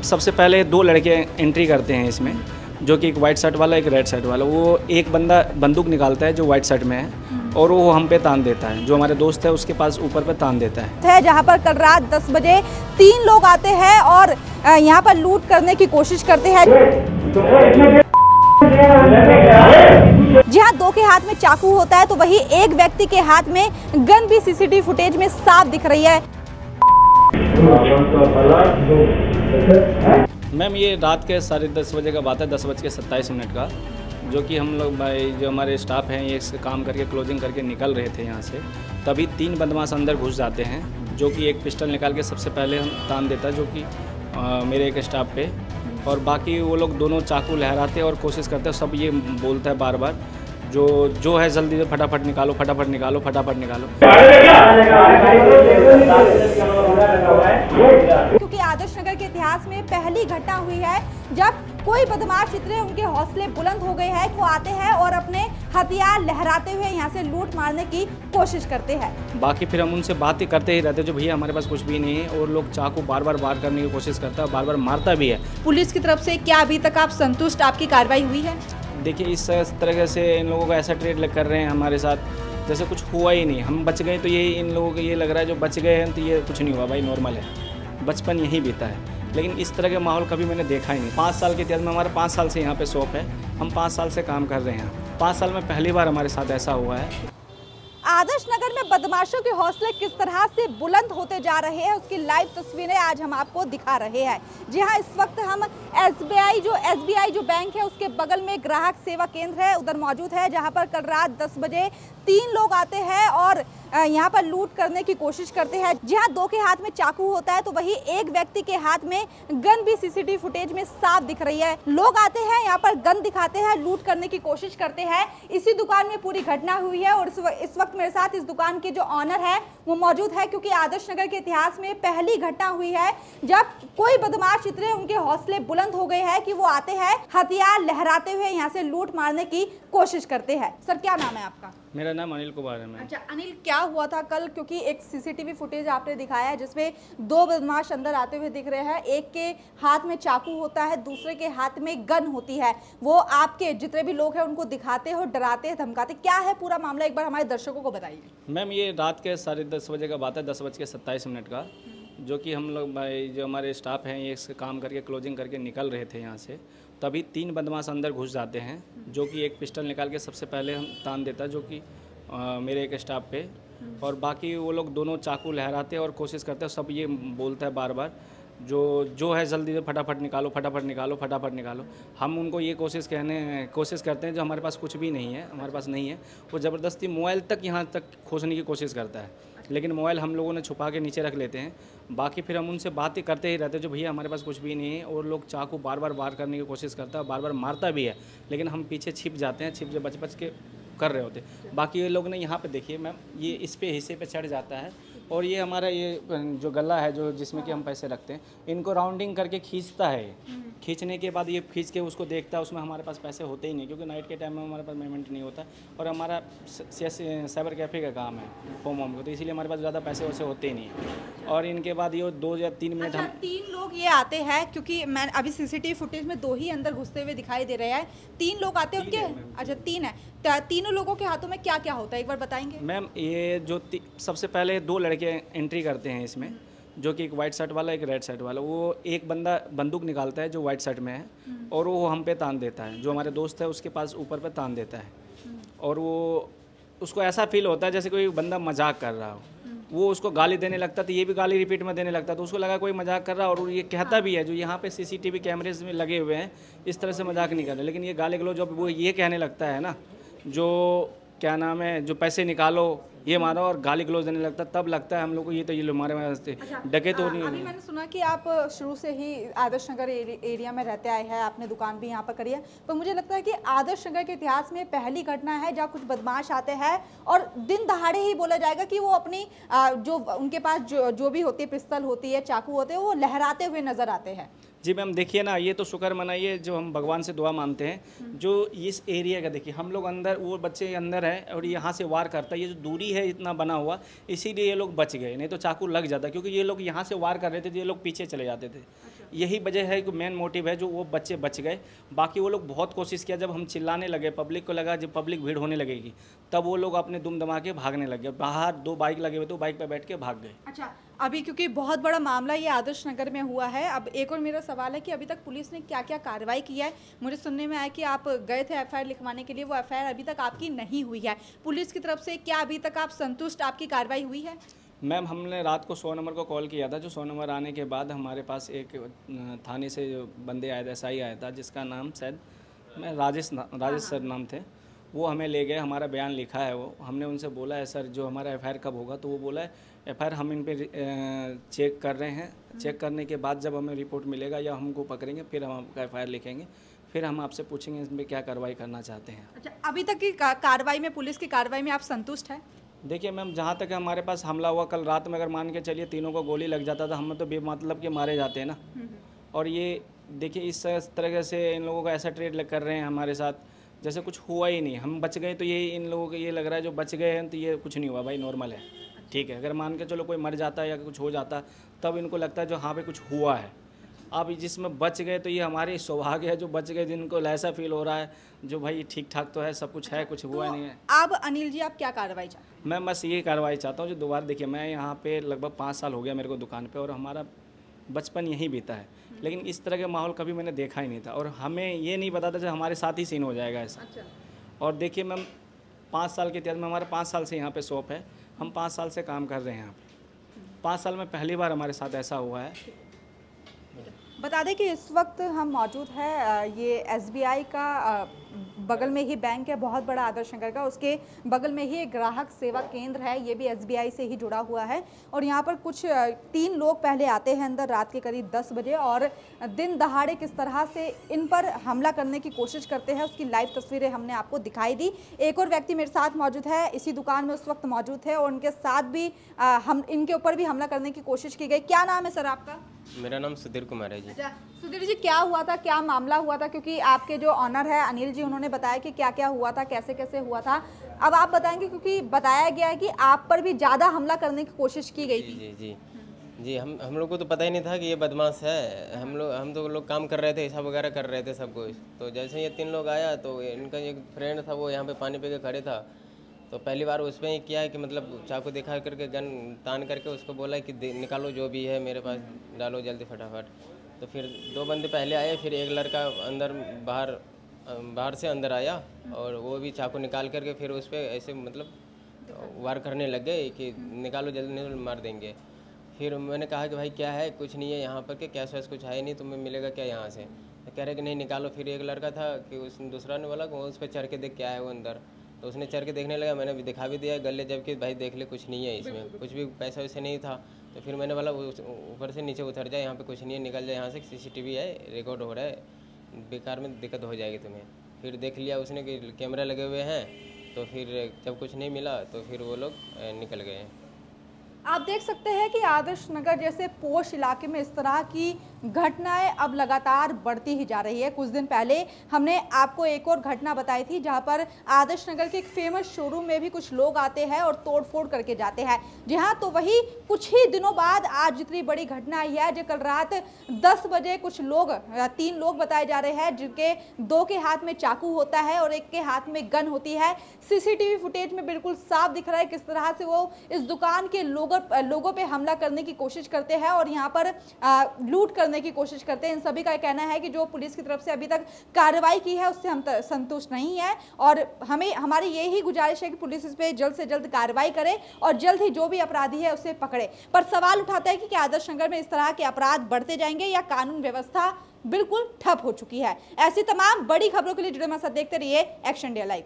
सबसे पहले दो लड़के एंट्री करते हैं इसमें, जो कि एक वाइट शर्ट वाला एक रेड शर्ट वाला। वो एक बंदा बंदूक निकालता है जो वाइट शर्ट में है और वो हम पे तान देता है, जो हमारे दोस्त है उसके पास ऊपर पे तान देता है। जहाँ पर कल रात 10 बजे 3 लोग आते हैं और यहाँ पर लूट करने की कोशिश करते हैं। जी हाँ, 2 के हाथ में चाकू होता है तो वही एक व्यक्ति के हाथ में गन भी सीसीटीवी फुटेज में साफ दिख रही है। मैम ये रात के 10:30 बजे का बात है, 10:27 का, जो कि हम लोग भाई जो हमारे स्टाफ हैं ये काम करके क्लोजिंग करके निकल रहे थे यहाँ से, तभी 3 बदमाश अंदर घुस जाते हैं, जो कि एक पिस्टल निकाल के सबसे पहले हम तान देता है, जो कि मेरे एक स्टाफ पे, और बाकी वो लोग दोनों चाकू लहराते और कोशिश करते हैं। सब ये बोलता है बार बार जो है जल्दी से फटाफट निकालो, फटाफट निकालो, फटाफट निकालो। क्योंकि आदर्श नगर के इतिहास में पहली घटना हुई है जब कोई बदमाश इतने उनके हौसले बुलंद हो गए हैं, वो आते हैं और अपने हथियार लहराते हुए यहाँ से लूट मारने की कोशिश करते हैं। बाकी फिर हम उनसे बात ही करते ही रहते जो भैया हमारे पास कुछ भी नहीं है, और लोग चाकू बार बार वार करने की कोशिश करता है, बार बार मारता भी है। पुलिस की तरफ से क्या अभी तक आप संतुष्ट, आपकी कार्रवाई हुई है? देखिए इस तरह से इन लोगों को ऐसा ट्रीट कर रहे हैं हमारे साथ जैसे कुछ हुआ ही नहीं, हम बच गए। तो ये इन लोगों को ये लग रहा है जो बच गए हैं तो ये कुछ नहीं हुआ, भाई नॉर्मल है, बचपन यहीं बीता है। लेकिन इस तरह का माहौल कभी मैंने देखा ही नहीं। 5 साल के इतिहास में, हमारा 5 साल से यहाँ पे शॉप है, हम 5 साल से काम कर रहे हैं। 5 साल में पहली बार हमारे साथ ऐसा हुआ है। आदर्श नगर में बदमाशों के हौसले किस तरह से बुलंद होते जा रहे हैं उसकी लाइव तस्वीरें आज हम आपको दिखा रहे हैं। जी हाँ, इस वक्त हम एसबीआई जो बैंक है उसके बगल में ग्राहक सेवा केंद्र है उधर मौजूद है, जहाँ पर कल रात 10 बजे 3 लोग आते हैं और यहाँ पर लूट करने की कोशिश करते हैं। जी हाँ, 2 के हाथ में चाकू होता है तो वही एक व्यक्ति के हाथ में गन भी सीसीटीवी फुटेज में साफ दिख रही है। लोग आते हैं यहाँ पर गन दिखाते हैं, लूट करने की कोशिश करते हैं। इसी दुकान में पूरी घटना हुई है और इस वक्त मेरे साथ इस दुकान के जो ऑनर है वो मौजूद है, क्योंकि आदर्श नगर के इतिहास में पहली घटना हुई है जब कोई बदमाश इतने उनके हौसले बुलंद हो गए हैं कि वो आते हैं हथियार लहराते हुए यहाँ से लूट मारने की कोशिश करते हैं। सर, क्या नाम है आपका? मेरा नाम अनिल कुमार है। अच्छा अनिल, क्या हुआ था कल? क्योंकि एक सीसीटीवी फुटेज आपने दिखाया है जिसमें 2 बदमाश अंदर आते हुए दिख रहे हैं, एक के हाथ में चाकू होता है, दूसरे के हाथ में गन होती है। वो आपके जितने भी लोग हैं उनको दिखाते हो, डराते हैं, धमकाते, क्या है पूरा मामला, एक बार हमारे दर्शकों को बताइए। मैम ये रात के 10:30 बजे का बात है, 10:27 का, जो कि हम लोग भाई जो हमारे स्टाफ हैं ये काम करके क्लोजिंग करके निकल रहे थे यहाँ से, तभी 3 बदमाश अंदर घुस जाते हैं, जो कि एक पिस्टल निकाल के सबसे पहले हम तान देता है, जो कि मेरे एक स्टाफ पे, और बाकी वो लोग दोनों चाकू लहराते और कोशिश करते हैं। सब ये बोलता है बार बार जो है जल्दी से फटाफट निकालो, फटाफट निकालो, फटाफट निकालो। हम उनको ये कोशिश करते हैं जो हमारे पास कुछ भी नहीं है, हमारे पास नहीं है। वो ज़बरदस्ती मोबाइल तक यहाँ तक खोजने की कोशिश करता है, लेकिन मोबाइल हम लोगों ने छुपा के नीचे रख लेते हैं। बाकी फिर हम उनसे बात ही करते ही रहते हैं जो भैया हमारे पास कुछ भी नहीं है, और लोग चाकू बार बार वार करने की कोशिश करता है, बार बार मारता भी है, लेकिन हम पीछे छिप जाते हैं, छिप बच के कर रहे होते। बाकी ये लोग ने यहाँ पे देखिए मैम, ये इस पे हिस्से पे चढ़ जाता है, और ये हमारा ये जो गला है जो जिसमें कि हम पैसे रखते हैं, इनको राउंडिंग करके खींचता है। खींचने के बाद ये खींच के उसको देखता है, उसमें हमारे पास पैसे होते ही नहीं, क्योंकि नाइट के टाइम में हमारे पास पेमेंट नहीं होता, और हमारा साइबर कैफ़े का काम है होम का, तो इसीलिए हमारे पास ज़्यादा पैसे वैसे होते ही नहीं है। और इनके बाद ये 2 या 3 मिनट हम 3 लोग ये आते हैं, क्योंकि मैं अभी सीसीटीवी फुटेज में 2 ही अंदर घुसते हुए दिखाई दे रहे हैं। 3 लोग आते हैं उनके, अच्छा 3 है, तीनों लोगों के हाथों में क्या क्या होता है एक बार बताएंगे? मैम ये जो सबसे पहले 2 लड़के एंट्री करते हैं इसमें, जो कि एक वाइट शर्ट वाला एक रेड शर्ट वाला। वो एक बंदा बंदूक निकालता है जो वाइट शर्ट में है, और वो हम पे तान देता है, जो हमारे दोस्त है उसके पास ऊपर पे तान देता है, और वो उसको ऐसा फील होता है जैसे कोई बंदा मजाक कर रहा हो। वो उसको गाली देने लगता, तो ये भी गाली रिपीट में देने लगता, तो उसको लगा कोई मजाक कर रहा, और ये कहता भी है जो यहाँ पे सीसीटीवी कैमरेज में लगे हुए हैं, इस तरह से मजाक नहीं कर रहे, लेकिन ये गाली गलौज जब वो ये कहने लगता है ना, जो क्या नाम है, जो पैसे निकालो, ये मारो, और गाली गलौज देने लगता, तब लगता है हम लोग को ये तो ये हमारे वास्ते डके तो नहीं। अभी मैंने सुना कि आप शुरू से ही आदर्श नगर एरिया में रहते आए हैं, आपने दुकान भी यहाँ पर करी है, पर मुझे लगता है कि आदर्श नगर के इतिहास में पहली घटना है जहाँ कुछ बदमाश आते हैं और दिन दहाड़े ही बोला जाएगा कि वो अपनी जो उनके पास जो भी होती है, पिस्तल होती है, चाकू होते हैं, वो लहराते हुए नजर आते हैं। जी मैम, देखिए ना, ये तो शुक्र मनाइए जो हम भगवान से दुआ मानते हैं, जो इस एरिया का देखिए, हम लोग अंदर, वो बच्चे अंदर हैं और यहाँ से वार करता है, ये जो दूरी है इतना बना हुआ, इसीलिए ये लोग बच गए, नहीं तो चाकू लग जाता, क्योंकि ये लोग यहाँ से वार कर रहे थे तो ये लोग पीछे चले जाते थे। यही वजह है कि मेन मोटिव है जो वो बच्चे बच गए। बाकी वो लोग बहुत कोशिश किया, जब हम चिल्लाने लगे पब्लिक को लगा जब पब्लिक भीड़ होने लगेगी तब वो लोग अपने दुम दमा के भागने लगे। बाहर 2 बाइक लगे हुए तो बाइक पर बैठ के भाग गए। अच्छा, अभी क्योंकि बहुत बड़ा मामला ये आदर्श नगर में हुआ है, अब एक और मेरा सवाल है कि अभी तक पुलिस ने क्या क्या कार्रवाई की है। मुझे सुनने में आया कि आप गए थे एफआईआर लिखवाने के लिए, वो एफआईआर अभी तक आपकी नहीं हुई है। पुलिस की तरफ से क्या अभी तक आप संतुष्ट, आपकी कार्रवाई हुई है? मैम, हमने रात को 100 नंबर को कॉल किया था। जो 100 नंबर आने के बाद हमारे पास एक थाने से जो बंदे आए थे, एसआई आया था, जिसका नाम शायद राजेश सर नाम थे। वो हमें ले गए, हमारा बयान लिखा है वो। हमने उनसे बोला है सर जो हमारा एफआईआर कब होगा, तो वो बोला है एफआईआर हम इन पे चेक कर रहे हैं। चेक करने के बाद जब हमें रिपोर्ट मिलेगा या हमको पकड़ेंगे फिर हम आपका एफआईआर लिखेंगे, फिर हम आपसे पूछेंगे इसमें क्या कार्रवाई करना चाहते हैं। अच्छा, अभी तक की कार्रवाई में, पुलिस की कार्रवाई में आप संतुष्ट हैं? देखिए मैम, जहाँ तक हमारे पास हमला हुआ कल रात में, अगर मान के चलिए तीनों को गोली लग जाता था, हम तो बेमतलब के मारे जाते हैं ना। और ये देखिए इस तरह से इन लोगों को ऐसा ट्रेड कर रहे हैं हमारे साथ जैसे कुछ हुआ ही नहीं। हम बच गए तो ये इन लोगों को ये लग रहा है जो बच गए हैं तो ये कुछ नहीं हुआ भाई, नॉर्मल है, ठीक है। अगर मान के चलो कोई मर जाता है या कुछ हो जाता तब इनको लगता है जो हाँ पे कुछ हुआ है। अब जिसमें बच गए तो ये हमारी सौभाग्य है जो बच गए, जिनको ऐसा फील हो रहा है जो भाई ठीक ठाक तो है, सब कुछ है, कुछ हुआ नहीं है। अब अनिल जी आप क्या कार्रवाई चाहते हैं? मैं बस ये कार्रवाई चाहता हूँ जो दोबारा, देखिए मैं यहाँ पे लगभग 5 साल हो गया मेरे को दुकान पे और हमारा बचपन यहीं बीता है, लेकिन इस तरह के माहौल कभी मैंने देखा ही नहीं था और हमें ये नहीं पता था कि हमारे साथ ही सीन हो जाएगा ऐसा। अच्छा। और देखिए मैम 5 साल के इतिहास में, हमारा 5 साल से यहाँ पे शॉप है, हम 5 साल से काम कर रहे हैं यहाँ पे। 5 साल में पहली बार हमारे साथ ऐसा हुआ है। बता दें कि इस वक्त हम मौजूद है ये एसबीआई का बगल में ही बैंक है, बहुत बड़ा आदर्श नगर का, उसके बगल में ही एक ग्राहक सेवा केंद्र है, ये भी एसबीआई से ही जुड़ा हुआ है। और यहाँ पर कुछ 3 लोग पहले आते हैं अंदर रात के करीब 10 बजे और दिन दहाड़े किस तरह से इन पर हमला करने की कोशिश करते हैं, उसकी लाइव तस्वीरें हमने आपको दिखाई दी। एक और व्यक्ति मेरे साथ मौजूद है, इसी दुकान में उस वक्त मौजूद थे और उनके साथ भी हम इनके ऊपर भी हमला करने की कोशिश की गई। क्या नाम है सर आपका? मेरा नाम सुधीर कुमार है जी। अच्छा सुधीर जी, क्या हुआ था, क्या मामला हुआ था? क्योंकि आपके जो ऑनर है अनिल जी, उन्होंने बताया कि क्या क्या हुआ था, कैसे कैसे हुआ था। अब आप बताएंगे क्योंकि बताया गया है कि आप पर भी ज़्यादा हमला करने की कोशिश की गई थी। जी जी जी, हम लोग को तो पता ही नहीं था कि ये बदमाश है। हम तो लोग काम कर रहे थे, हिसाब वगैरह कर रहे थे सब कुछ। तो जैसे ये 3 लोग आया तो इनका एक फ्रेंड था, वो यहाँ पे पानी पी के खड़े था। तो पहली बार उसमें ही किया है कि मतलब चाकू दिखा करके गन तान करके उसको बोला कि निकालो जो भी है मेरे पास, डालो जल्दी फटाफट। तो फिर 2 बंदे पहले आए, फिर एक लड़का बाहर से अंदर आया और वो भी चाकू निकाल करके फिर उस पर ऐसे मतलब वार करने लग गए कि निकालो जल्दी, नहीं मार देंगे। फिर मैंने कहा कि भाई क्या है, कुछ नहीं है यहाँ पर, के कैश वैश कुछ है नहीं, तुम्हें मिलेगा क्या यहाँ से? तो कह रहे कि नहीं निकालो। फिर एक लड़का था कि उस दूसरा ने बोला कि वो उस पर चढ़ के देख क्या है वो अंदर। तो उसने चढ़ के देखने लगा, मैंने भी दिखा भी दिया गले, जबकि भाई देख ले कुछ नहीं है इसमें, कुछ भी पैसा वैसे नहीं था। तो फिर मैंने बोला ऊपर से नीचे उतर जाए, यहाँ पे कुछ नहीं है, निकल जाए यहाँ से, सीसीटीवी है, रिकॉर्ड हो रहा है, बेकार में दिक्कत हो जाएगी तुम्हें। फिर देख लिया उसने कि कैमरा लगे हुए हैं। तो फिर जब कुछ नहीं मिला तो फिर वो लोग निकल गए। आप देख सकते हैं कि आदर्श नगर जैसे पोश इलाके में इस तरह की घटनाएं अब लगातार बढ़ती ही जा रही है। कुछ दिन पहले हमने आपको एक और घटना बताई थी जहां पर आदर्श नगर के एक फेमस शोरूम में भी कुछ लोग आते हैं और तोड़फोड़ करके जाते हैं। जी हाँ, तो वही कुछ ही दिनों बाद आज जितनी बड़ी घटना आई है, जो कल रात 10 बजे कुछ लोग, 3 लोग बताए जा रहे हैं, जिनके 2 के हाथ में चाकू होता है और एक के हाथ में गन होती है। सीसीटीवी फुटेज में बिल्कुल साफ दिख रहा है किस तरह से वो इस दुकान के लोगों पे हमला करने की कोशिश करते हैं और यहाँ पर लूट करने की कोशिश करते हैं। इन सभी का कहना है कि जो पुलिस की तरफ से अभी तक कार्रवाई की है उससे हम संतुष्ट नहीं है और हमारी यही गुजारिश है कि पुलिस इस पे जल्द से जल्द कार्रवाई करे और जल्द ही जो भी अपराधी है उसे पकड़े। पर सवाल उठाता है कि आदर्श नगर में इस तरह के अपराध बढ़ते जाएंगे या कानून व्यवस्था बिल्कुल ठप हो चुकी है। ऐसी तमाम बड़ी खबरों के लिए जुड़े हमारे साथ देखते रहिए एक्शन इंडिया लाइव।